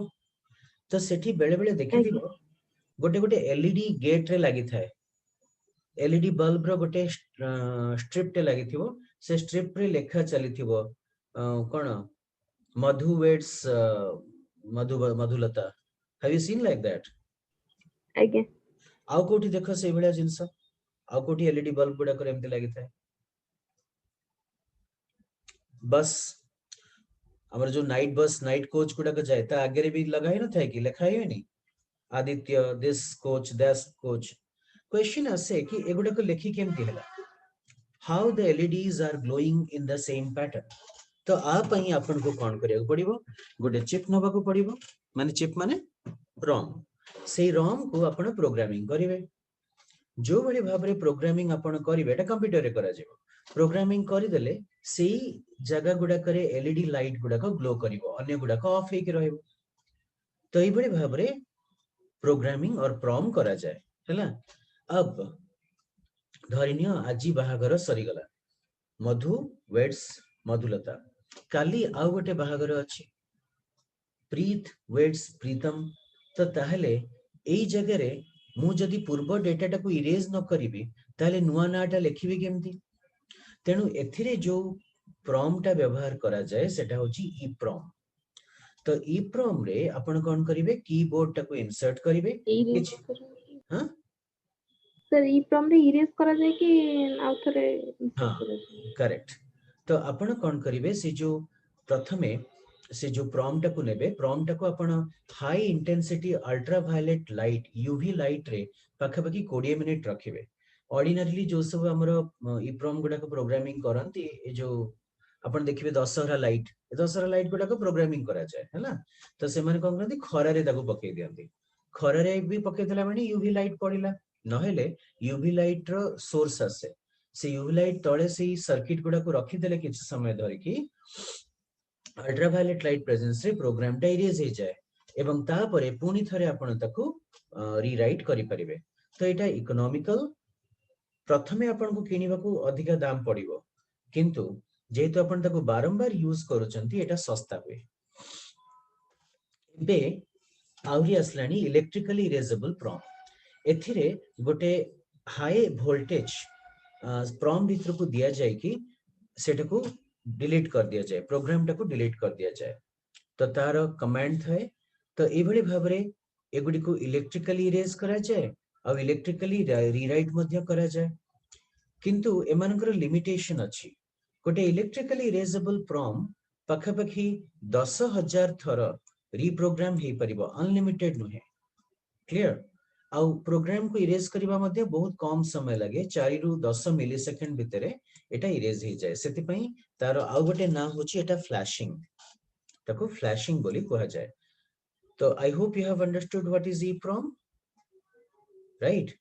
तो सेठी बेले बेले देखिथिबो गोटे गोटे एलईडी गेट रे लागि थाए एलईडी बल्ब रो गोटे स्ट्रिप टे लागि थिबो से स्ट्रिप रे लेखा चली थिबो कोन Madhu waits Madhulata have you seen like that आगे आउ कोठी देखो से बेला जिंस आउ कोठी एलईडी बल्ब गुडा कर एमते लागि थाए बस हमर जो नाइट बस नाइट कोच गुडा को जाय ता आगे रे भी लगाई न थाए कि लेखाई होनी Aditya this coach that coach question आसे कि एगुडा को लेखि केमती हला how the LEDs are glowing in the same pattern तो आ पई आपन को कोन करिया पड़िबो गोटे चिप नबा को पड़िबो माने चिप माने रॉम से रॉम को आपन प्रोग्रामिंग करिवे जो बड़ी भाबरे प्रोग्रामिंग आपन करिवे एटा कंप्यूटर रे करा जेबो प्रोग्रामिंग करि देले सेही जगह गुडा करे एलईडी लाइट गुडा को ग्लो करिवो अन्य गुडा को ऑफ हे के रहइबो तो एई बड़ी भाबरे प्रोग्रामिंग और प्रॉम करा जाए हैला अब धरिनियो आजी बाहागर सरी गला मधु वेट्स मधुलता काली आउ गोटे बाहागर अछि प्रीत वेट्स प्रीतम तो ताहले एई जगह रे मु जदि पूर्व डेटा टाको इरेज न करिवि ताहले नुवा नाटा लिखिबि केमती तेनु एथिरे जो प्रॉम टा व्यवहार करा जाए सेटा होची ई प्रॉम तो ई प्रॉम रे आपण कोन करिवे कीबोर्ड टाको इंसर्ट करिवे इरेज हां सर ई प्रॉम रे इरेज करा जाय कि आउथरे हां करेक्ट तो आपण कोन करिवे से जो प्रथमे से जो प्रॉम टाको नेबे प्रॉम टाको आपण high intensity ultraviolet light UV light रे पाखापाखि 20 मिनिट रखिबे ऑर्डिनरीली जो सब हमर ई प्रॉम गुडा को प्रोग्रामिंग करंती ए जो आपण देखिबे दशहरा लाइट गुडा को प्रोग्रामिंग करा जाय हैला तो से माने कोन करंती खरा रे ताको पके दियंती खरा रे भी पके देला माने यूवी लाइट पडिला नहेले यूवी लाइट रो सोर्स आसे से यूवी लाइट तळे से सर्किट गुडा को रखि देले किछ समय धरि कि अल्ट्रावायलेट लाइट प्रेजेंस रे प्रोग्राम टा इरेज हे जाए एवं ता परे पुनी थरे आपण ताको रीराइट करि परिबे तो एटा इकोनॉमिकल प्रथमे आपण को किनिबा को अधिक दाम पड़िबो किंतु जेहेतु आपण ताको बारंबार यूज करूचंती एटा सस्ता हुए बे आउरी असलानी इलेक्ट्रिकली इरेजेबल प्रॉम एथिरे गोटे हाई वोल्टेज प्रॉम भीतर को दिया जाए कि सेटा को डिलीट कर दिया जाए प्रोग्राम टा को डिलीट कर दिया जाए तो तार कमांड थाए तो एभली भाबरे एगुडी को इलेक्ट्रिकली इरेज करा जाए और इलेक्ट्रिकली रीराइट मध्य करा जाए किंतु एमानकर लिमिटेशन अछि गोटे इलेक्ट्रिकली इरेजेबल प्रॉम पाखापाखि 10,000 थर रिप्रोग्राम हे परिबो अनलिमिटेड नुहे क्लियर आउ प्रोग्राम को इरेज करबा मध्ये बहुत कम समय लगे 4 रु 10 मिली सेकंड भितरे एटा इरेज हे जाए सेति पई तार आउ गोटे ना होची एटा फ्लैशिंग ताको फ्लैशिंग बोली कहा जाए। तो I hope you have understood what is EEPROM, right.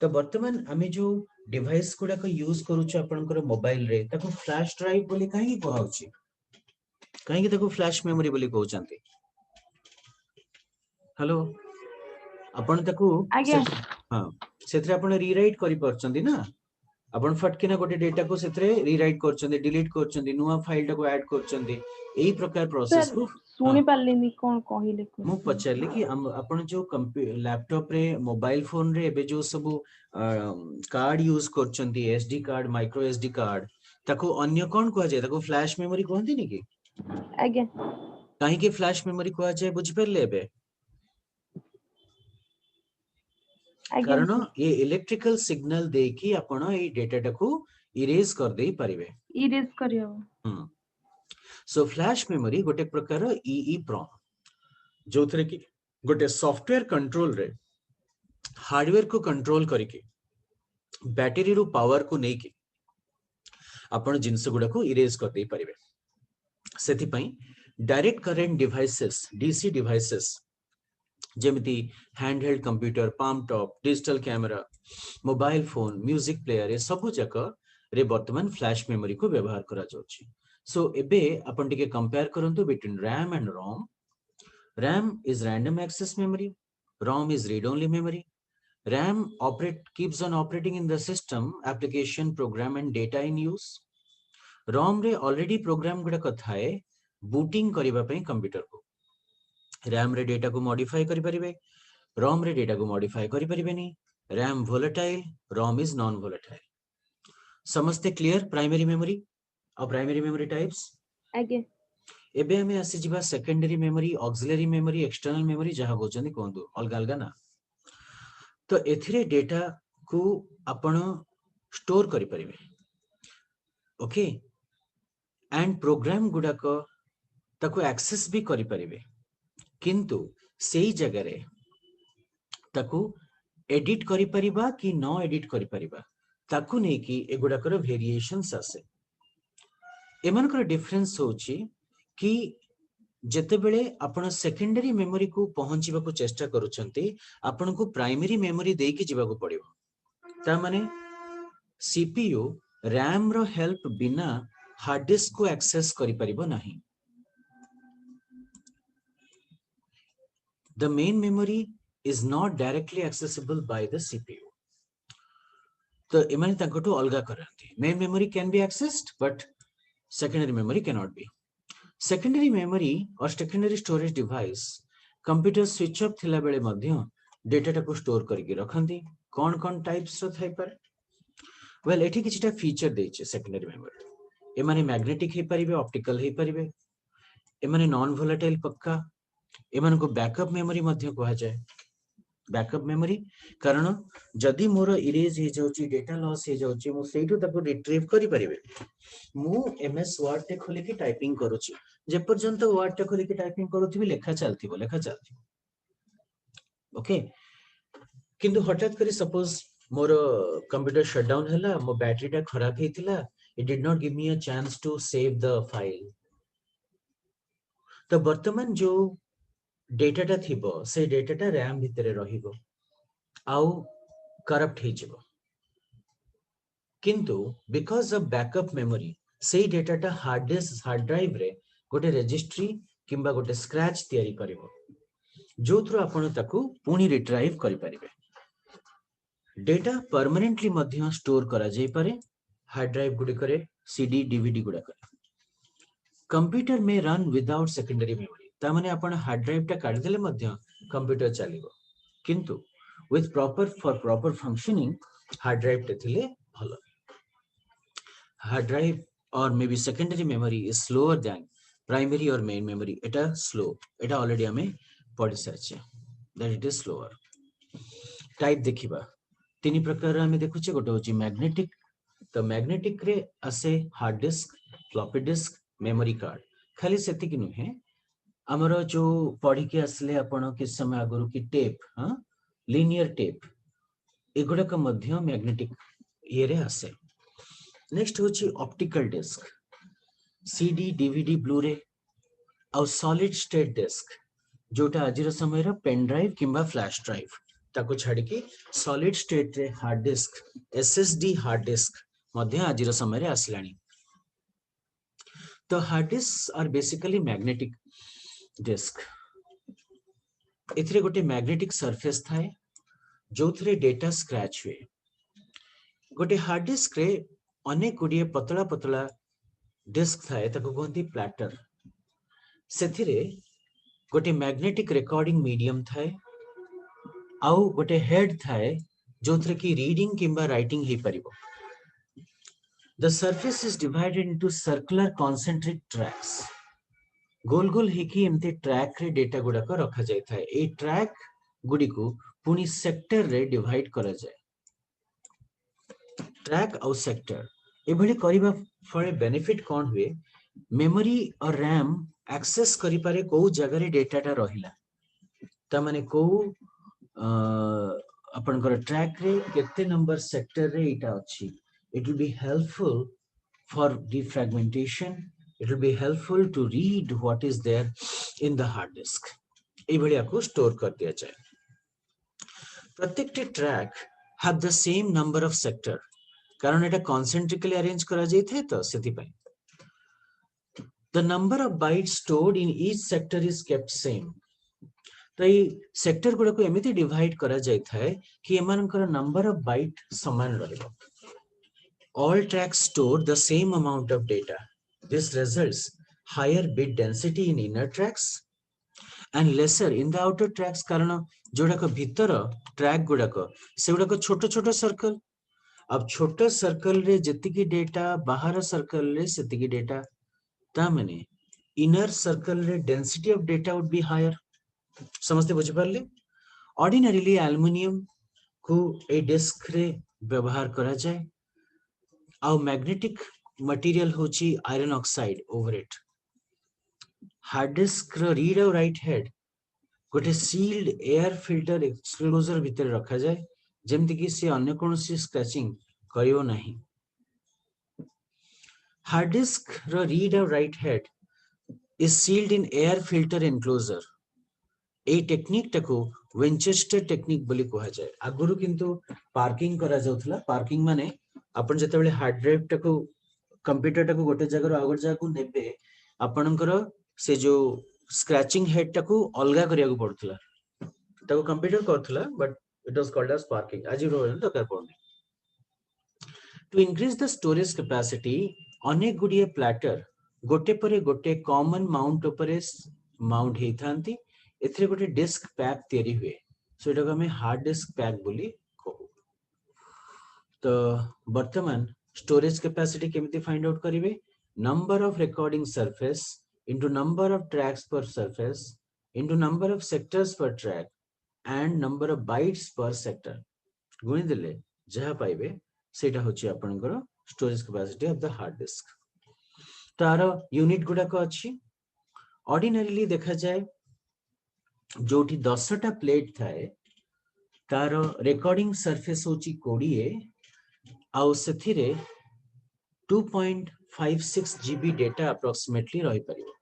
तो वर्तमान आमे जो डिवाइस गुडा को यूज करूछु आपनकर मोबाइल रे ताको फ्लैश ड्राइव बोली काहे कहउछि, काहे कि ताको फ्लैश मेमोरी बोली कहउचंती। हेलो, आपण ताको आज्ञा हां सेथरे आपण रीराइट करि परचंती ना, आपण फटकिना गोटे डेटा को सेथरे रीराइट करचंती, डिलीट करचंती, नुवा फाइल टाको ऐड करचंती, एही प्रकार प्रोसेस सर को। हां, सुनी पारलिनी कोन कहिले मु क्वेश्चन। पचारली कि आपण जो लैपटॉप रे मोबाइल फोन रे एबे जो सब कार्ड यूज करचंती, SD card, micro SD card, ताको अन्य कोन कहा जाय, ताको फ्लैश मेमोरी कहंती नि कि? आज्ञा काहे कि फ्लैश मेमोरी कहा जाय बुझि परले एबे? आज्ञा कारण सर ये इलेक्ट्रिकल सिग्नल देकी आपण ए डेटा टाको इरेज कर देई परिबे। इरेज करियो। सो फ्लैश मेमोरी गोटे प्रकार EEPROM, जो थरे कि गोटे सॉफ्टवेयर कंट्रोल रे हार्डवेयर को कंट्रोल करिके बैटरी रू पावर को नेकी आपण जिंस गुडा को इरेज कर देई परिबे। सेथि पई direct current devices, DC devices जेमिति handheld computer, palmtop, digital camera, mobile phone, music player, ए सब जक रे वर्तमान फ्लैश मेमोरी को व्यवहार करा जाउछि। सो एबे अपन टिके कंपेयर करंतु between RAM and ROM. RAM is random access memory, ROM is read-only memory. RAM keeps on operating in the system, application, program and data in use. ROM रे already program गुड़ा कथाए booting करिबा पई computer को। RAM रे data को modify करि परिबे, ROM रे डेटा को मॉडिफाई करि परिबेनी। RAM volatile, ROM is non volatile। समस्ते क्लियर प्राइमरी मेमोरी और प्राइमरी मेमोरी टाइप्स। आज्ञा एबे हमें आसी जिबा secondary memory, auxiliary memory, external memory जहा होचंदी कोंदु अलगा अलगा ना। तो एथिरे डेटा को आपण स्टोर करि परिबे, ओके, एंड प्रोग्राम गुडा को ताको एक्सेस भी करि परिबे, किंतु सेही जगह रे ताको एडिट करि परिबा कि न एडिट करि परिबा ताको नै कि एगुडा कर वेरिएशंस आसे। एमानकर डिफरेंस होची कि जेतेबेले आपण सेकेंडरी मेमोरी को पहुंचीबा को चेष्टा करूछंती, आपण को प्राइमरी मेमोरी देकी जीवा को पड़िबो। ता माने सीपीयू रैम रो हेल्प बिना हार्ड डिस्क को एक्सेस करि परिबो नाही। The main memory is not directly accessible by the CPU. तो एमाने ताकटो अलगा करंती। Main memory can be accessed but secondary memory can not be. Secondary memory और secondary storage device computer switch off थिला बेले मध्य डेटा टाको स्टोर करके रखंती। कौन कौन टाइप्स रो थाई पर? वेल एठी किछटा फीचर देचे सेकेंडरी मेमोरी। एमाने मैग्नेटिक हे परिबे, ऑप्टिकल हे परिबे, एमाने नॉन वोलेटाइल पक्का, एमान को बैकअप मेमोरी मध्य कहा जाए। बैकअप मेमोरी कारण जदि मोर इरेज हे जाउची, डेटा लॉस हे जाउची, मो सेइटु ताको रिट्रीव करि परिबे। मु एमएस वर्ड टे खोली की टाइपिंग करूची, जे पर्यंत वर्ड टे खोली की टाइपिंग करूथि लेखा चलथिबो। ओके, किंतु हठात करी सपोज मोर कंप्यूटर शटडाउन हला, मो बैटरी टा खराब हेतिला, it did not give me a chance to save the file. तो वर्तमान जो डेटा टा थिबो से डेटा टा रैम भितरे रहिबो आउ करप्ट हे जिवो, किंतु बिकॉज ऑफ बैकअप मेमोरी से डेटा टा हार्ड ड्राइव रे गोटे रजिस्ट्री किंबा गोटे स्क्रैच तयारी करिवो, जो थ्रू आपण ताकू पुनी रिट्राइव करि परिबे। डेटा परमानेंटली मध्य स्टोर करा जाई पारे हार्ड ड्राइव गुडी करे, सीडी डीवीडी गुडा करे। कंप्यूटर में रन विदाउट सेकेंडरी मेमोरी, ता माने आपण हार्ड ड्राइव टा काढी देले मध्य कंप्यूटर चलिबो, किंतु with proper functioning hard drive टे थिले भलो। Hard drive or maybe secondary memory is slower than primary or main memory. एटा स्लो, एटा ऑलरेडी हमें पढ़ी सारछे that it is slower. Type देखिबा तीन प्रकार हमें देखुचे, गोटे होची मैग्नेटिक। तो मैग्नेटिक रे आसे hard disk, floppy disk, memory card. खाली सेतिक नुहे, हमरो जो पढ़ी के आसले आपण किस समय आगुरु की टेप, हां लीनियर टेप, एगुडा का मध्य मैग्नेटिक ये रे आसे। नेक्स्ट होची optical disk, CD DVD blu ray, आउ सॉलिड स्टेट डिस्क जोटा आज समय पेन ड्राइव किंबा फ्लैश ड्राइव ताको छाड़ी की सॉलिड स्टेट रे hard disk SSD hard disk मध्य आज समय आसलानी। तो hard disk are basically magnetic disk एथिरे गोटे मैग्नेटिक सरफेस थाए जो थरे डेटा स्क्रैच हुए। गोटे हार्ड डिस्क रे अनेक गुड़िए पतला पतला डिस्क थाए ताको कहती प्लाटर सेथिरे गोटे मैग्नेटिक रिकॉर्डिंग मीडियम थाए आउ गोटे हेड थाए जो थरे की रीडिंग किंबा राइटिंग ही परिबो। The surface is divided into circular concentric tracks. गोल गोल हेकी एमते ट्रैक रे डेटा गुडा को रखा जाय थाए। ए ट्रैक गुडी को पुनी सेक्टर रे डिवाइड करा जाय। ट्रैक आउ सेक्टर एभली करिबा फळे बेनिफिट कोन हुए मेमोरी और रैम एक्सेस करि पारे को जगह रे डेटाटा रहिला ता माने को आपनकर ट्रैक रे केते नंबर सेक्टर रे इटा अछि। It will be helpful for defragmentation. It will be helpful to read what is there in the hard disk. एभली आपको स्टोर कर दिया जाए। प्रत्येक track have the same number of sector कारण एटा concentrically arrange करा जाय थे तो सेति पय the number of bytes stored in each sector is kept same. तो ये सेक्टर गुडा को एमिति डिवाइड करा जाय थाए कि एमानकर नंबर ऑफ बाइट समान रहबो। All tracks store the same amount of data. This results higher bit density in inner tracks and lesser in the outer tracks कारण जोड़ा को भीतर ट्रैक गुडा को से गुडा को छोटो छोटो सर्कल अब छोटो सर्कल रे जतिकी डेटा बाहर सर्कल रे सेतिकी डेटा ता माने इनर सर्कल रे density of data would be higher. समझते बुझ पारले। ऑर्डिनरीली एल्युमिनियम को ए डिस्क रे व्यवहार करा जाए आउ मैग्नेटिक मटेरियल होची iron oxide over it. Hard disk रो रीड और राइट हेड गोटे सील्ड एयर फिल्टर एक्सक्लोजर भीतर रखा जाए जेमति कि से अन्य कोनोसी स्क्रैचिंग करियो नाही। हार्ड डिस्क रो रीड और write head is sealed in air filter enclosure. A technique टाको विंचेस्टर टेक्निक बोली कहा जाए। आगुरु किंतु पार्किंग करा जाउथला। पार्किंग माने अपन जते बेले हार्ड ड्राइव टाको कंप्यूटर टाको गोटे जगह आ गोटे जगह को नेबे आपनकर से जो स्क्रैचिंग हेड टाको अलगा करिया को पड़थला ताको कंप्यूटर करथला but it was called as parking. आज रोल दरकार पड़नी। To increase the storage capacity अनेक गुडिए प्लाटर गोटे परे गोटे कॉमन माउंट उपरे माउंट हेई थांती एथरे गोटे डिस्क पैक तयारी हुए सो एटा को हमें हार्ड डिस्क पैक बोली कहू। तो वर्तमान स्टोरेज कैपेसिटी केमिति फाइंड आउट करिवे number of recording surface into number of tracks per surface into number of sectors per track and number of bytes per sector गुणी देले जहा पाइबे सेटा होची आपनकर storage capacity of the hard disk. तार यूनिट गुडा को अछि ऑर्डिनरीली देखा जाए जोठी 10टा प्लेट थाए तार रिकॉर्डिंग सरफेस होची 20 आउ सेथिरे 2.56 जीबी डेटा अप्रोक्सीमेटली रही परिबो।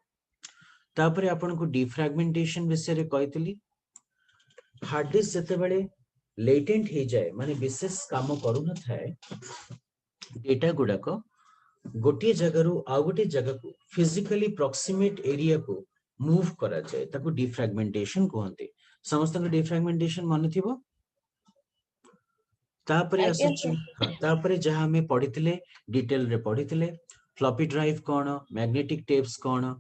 तापरे आपन को डिफ्रैगमेंटेशन विषय रे कहितली हार्ड डिस्क जते बेले लेटेंट हे जाए माने विशेष काम करू न थाए डेटा गुडा को गोटे जगह आ गोटे जगह को फिजिकली प्रॉक्सिमेट एरिया को मूव करा जाए ताको डिफ्रैगमेंटेशन कहते। समस्त डिफ्रैगमेंटेशन मन थिबो तापरे आसुची हां तापरे जहां हमें पढिथिले डिटेल रे पढिथिले फ्लॉपी ड्राइव कोन मैग्नेटिक टेप्स कोन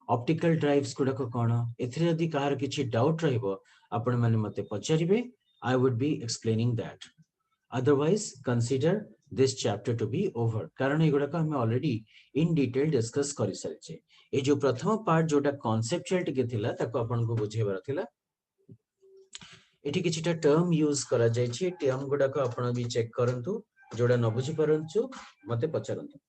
ऑप्टिकल ड्राइव्स गुडा को कोन एथरे यदि कार किछि डाउट रहइबो आपण माने मते पचारिबे I would be explaining that. Otherwise, consider this chapter to be over. कारण एगुड़ा का हमें already in detail discuss करी सारिचे। ए जो प्रथम पार्ट जोटा conceptual टिके थिला ताको अपन को बुझेबार थिला। एठी किछिटा टर्म यूज करा जायछि टर्म गुडा को आपण भी चेक करंतु जोडा न बुझी परंतु मते पचारंतु।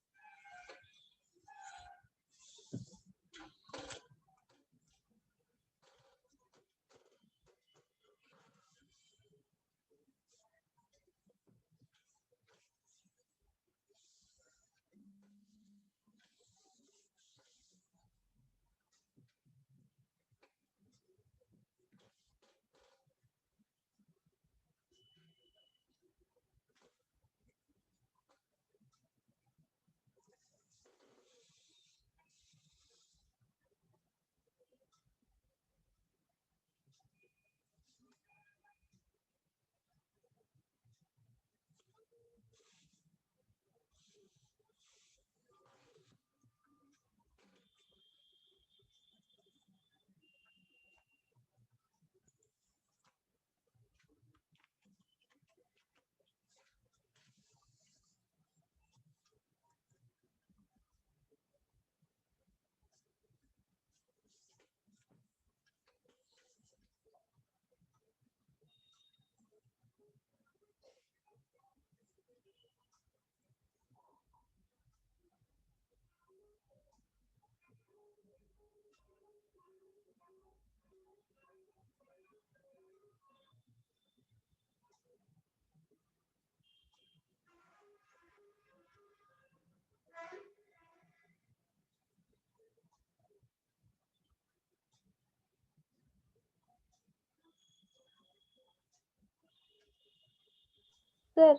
सर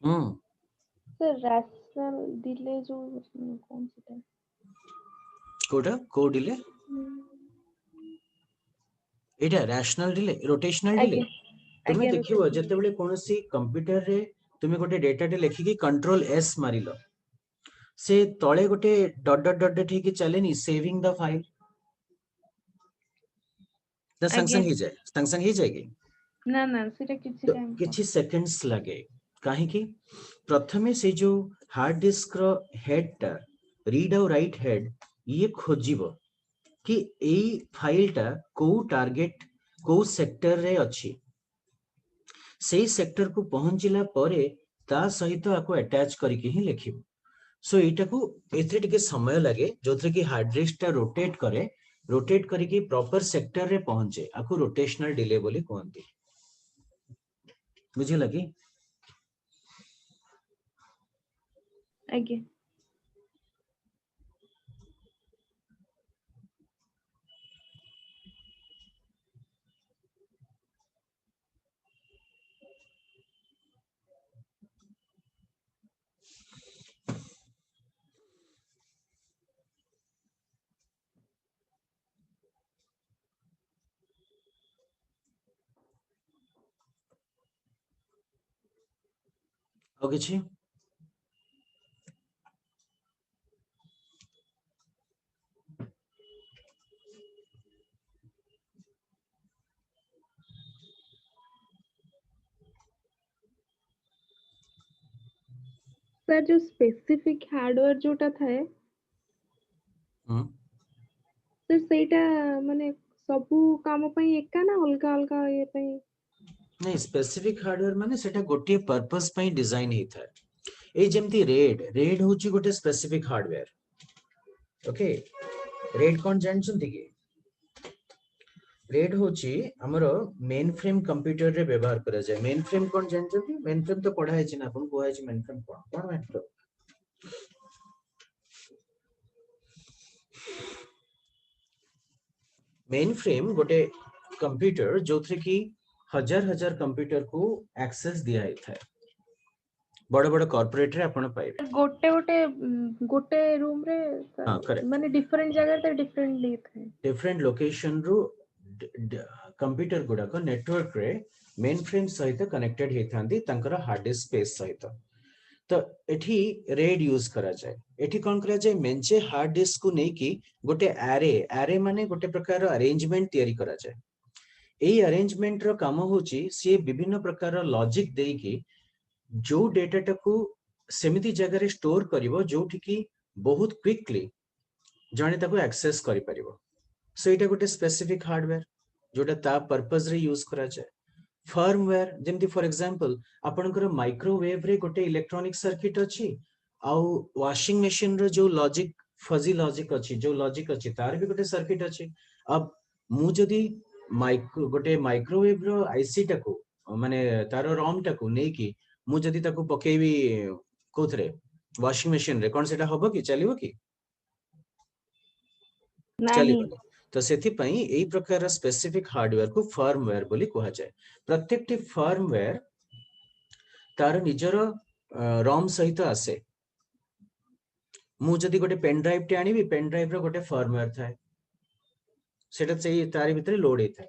हम्म सर रैशनल डिले जो कौन सी कोटा को डिले एटा रैशनल डिले रोटेशनल डिले आगे तुमे आगे देखिबो जेतेबेले कोनोसी कंप्यूटर रे तुमे गोटे डेटा टे लेखिकी कंट्रोल एस मारिलो से तळे गोटे डॉट डॉट डॉट डॉट हेकी चलेनी सेविंग द फाइल द आगे संग संग ही जाएगी ना ना सेटा किछि तो टाइम किछि सेकंड्स लगे काहे कि प्रथमे से जो हार्ड डिस्क रो हेड टा रीड और राइट हेड ये खोजिबो कि एई फाइल टा को टारगेट को सेक्टर रे अछि सेई सेक्टर को पहुंचिला परे ता सहित आको अटैच करके ही लिखिबो सो एटा को एथरे टिके समय लगे जोथरे कि हार्ड डिस्क टा रोटेट करके प्रॉपर सेक्टर रे पहुंचे आको रोटेशनल डिले बोली कहंती बुझी लगी आगे ଆଉ କିଛି सर जो स्पेसिफिक हार्डवेयर जोटा थाए सर सेटा माने सबू काम पई एका ना अलगा अलगा ये पई नहीं स्पेसिफिक हार्डवेयर माने सेटा गोटे पर्पस पई डिजाइन ही था ए जेमती रेड होची गोटे स्पेसिफिक हार्डवेयर ओके रेड कौन जानछंती कि रेड होची हमरो मेन फ्रेम कंप्यूटर रे व्यवहार करा जाय मेन फ्रेम कौन जानछंती मेन फ्रेम तो पढ़ा है छी ना अपन को है छी मेन फ्रेम कौन मेन फ्रेम मेन फ्रेम गोटे कंप्यूटर जोथरे की हजार हजार कंप्यूटर को एक्सेस दिया ही था बड़ बड़ कॉर्पोरेट रे आपण पाइबे गोटे रूम रे हां करेक्ट माने डिफरेंट जगह रे डिफरेंट ली थाए डिफरेंट लोकेशन रू कंप्यूटर गुडा को नेटवर्क रे मेन फ्रेम सहित कनेक्टेड हेथांदी तांकर हार्ड डिस्क स्पेस सहित तो एठी रेड यूज करा जाय एठी कोन करा जाय मेंचे हार्ड डिस्क को नेकी गोटे एरे माने गोटे प्रकार अरेंजमेंट तयारी करा जाय एई अरेंजमेंट रो काम होची से विभिन्न प्रकार लॉजिक देकी जो डेटा को सेमिति जगह रे स्टोर करिवो जोठी की बहुत क्विकली जणे ताको एक्सेस करि परिवो सो एटा गोटे स्पेसिफिक हार्डवेयर जोटा ता पर्पस रे यूज करा जाय फर्मवेयर जेमति फॉर एग्जांपल आपनकर माइक्रोवेव रे गोटे इलेक्ट्रॉनिक सर्किट अछि आउ वॉशिंग मशीन रो जो लॉजिक फजी लॉजिक अछि जो लॉजिक अछि तार भी गोटे सर्किट अछि अब मु जदी गोटे माइक्रोवेव रो आईसी टाको माने तारो रॉम टाको नेकी मु जदी ताको पकेबी कोथरे वॉशिंग मशीन रे कोन सेटा होबो कि चलिबो कि नाही चलिबो तो सेथि पई एई प्रकार स्पेसिफिक हार्डवेयर को फर्मवेयर बोली कहा जाय प्रत्येकटी फर्मवेयर तार निजर रॉम सहित आसे मु जदी गोटे पेन ड्राइव टे आनिबी पेन ड्राइव रो गोटे फर्मवेयर थाए सेटा सेई तारि भितरे लोड हेथाय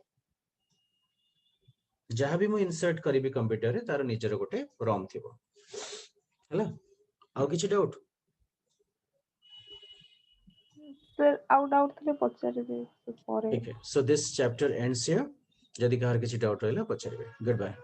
जहां भी मु इंसर्ट करिबी कंप्यूटर रे तार निजर गोटे रॉम थिबो हला आउ किछि डाउट सर आउट आउट थे पचारे दे परे ठीक है so this chapter ends here जदी कहर किछि डाउट रहला पछारबे गुड बाय